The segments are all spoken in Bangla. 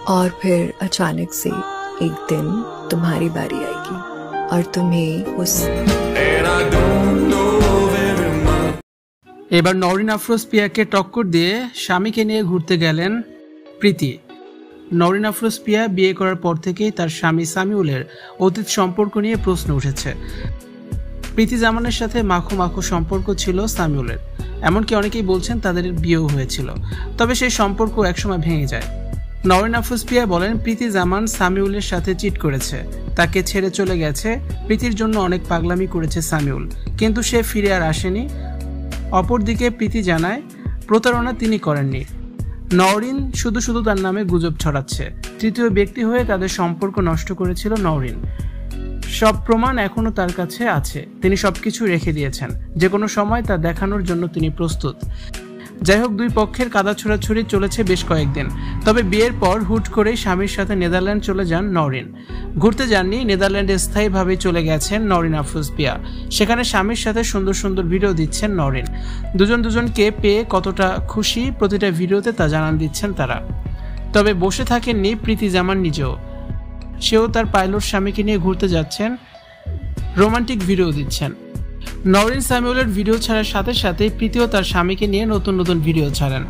और फिर अचानक से एक दिन तुम्हारी बारी आएगी और तुम्हें उस এবার নওরিন আফরোজ পিয়াকে টক্কর দিয়ে স্বামীকে নিয়ে ঘুরতে গেলেন প্রীতি। নওরিন আফরোজ পিয়া বিয়ে করার পর থেকেই তার স্বামী সামিউলের অতীত সম্পর্ক নিয়ে প্রশ্ন উঠেছে। প্রীতি জামানের সাথে মাখো মাখো সম্পর্ক ছিল সামিউলের, এমনকি অনেকেই বলছেন তাদের বিয়েও হয়েছিল, তবে সেই সম্পর্ক একসময় ভেঙে যায়। নওরিন আফরোজ পিয়া বলেন, প্রীতি জামান সামিউলের সাথে চিট করেছে, তাকে ছেড়ে চলে গেছে। প্রীতির জন্য অনেক পাগলামি করেছে সামিউল, কিন্তু সে ফিরে আর আসেনি। অপরদিকে প্রীতি জানায় প্রতারণা তিনি করেননি, নওরিন শুধু তার নামে গুজব ছড়াচ্ছে। তৃতীয় ব্যক্তি হয়ে তাদের সম্পর্ক নষ্ট করেছিল নওরিন। সব প্রমাণ এখনো তার কাছে আছে, তিনি সবকিছু রেখে দিয়েছেন, যে কোনো সময় তা দেখানোর জন্য তিনি প্রস্তুত। যাই হোক, দুই পক্ষের কাদা ছোড়াছুড়ি চলেছে বেশ কয়েকদিন। তবে বিয়ের পর হুট করেই স্বামীর সাথে নেদারল্যান্ড চলে যান নওরিন। ঘুরতে যাননি, নেদারল্যান্ডে স্থায়ীভাবে চলে গেছেন নওরিন আফরোজ পিয়া। সেখানে স্বামীর সাথে সুন্দর সুন্দর ভিডিও দিচ্ছেন নওরিন। দুজনকে পেয়ে কতটা খুশি প্রতিটা ভিডিওতে তা জানান দিচ্ছেন তারা। তবে বসে থাকেননি প্রীতি জামান নিজেও, সেও তার পাইলট স্বামীকে নিয়ে ঘুরতে যাচ্ছেন, রোমান্টিক ভিডিও দিচ্ছেন। নওরিন সামিউলের ভিডিও ছাড়ার সাথে সাথে প্রীতিও তার স্বামীকে নিয়ে নতুন নতুন ভিডিও ছাড়েন।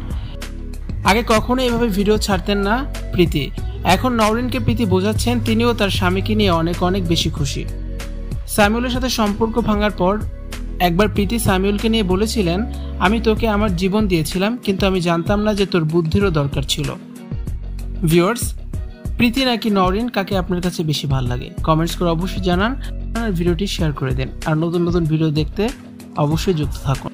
আগে কখনো এভাবে ভিডিও ছাড়তেন না প্রীতি। এখন নওরিনকে প্রীতি বোঝাচ্ছেন তিনিও তার স্বামীকে নিয়ে অনেক অনেক বেশি খুশি। সামিউলের সাথে সম্পর্ক ভাঙার পর একবার প্রীতি সামিউলকে নিয়ে বলেছিলেন, আমি তোকে আমার জীবন দিয়েছিলাম, কিন্তু আমি জানতাম না যে তোর বুদ্ধিরও দরকার ছিল। ভিউয়ার্স, প্রীতি নাকি নওরিন, কাকে আপনার কাছে বেশি ভালো লাগে? কমেন্টস করে অবশ্যই জানান, ভিডিওটি শেয়ার করে দিন, আর নতুন নতুন ভিডিও দেখতে অবশ্যই যুক্ত থাকুন।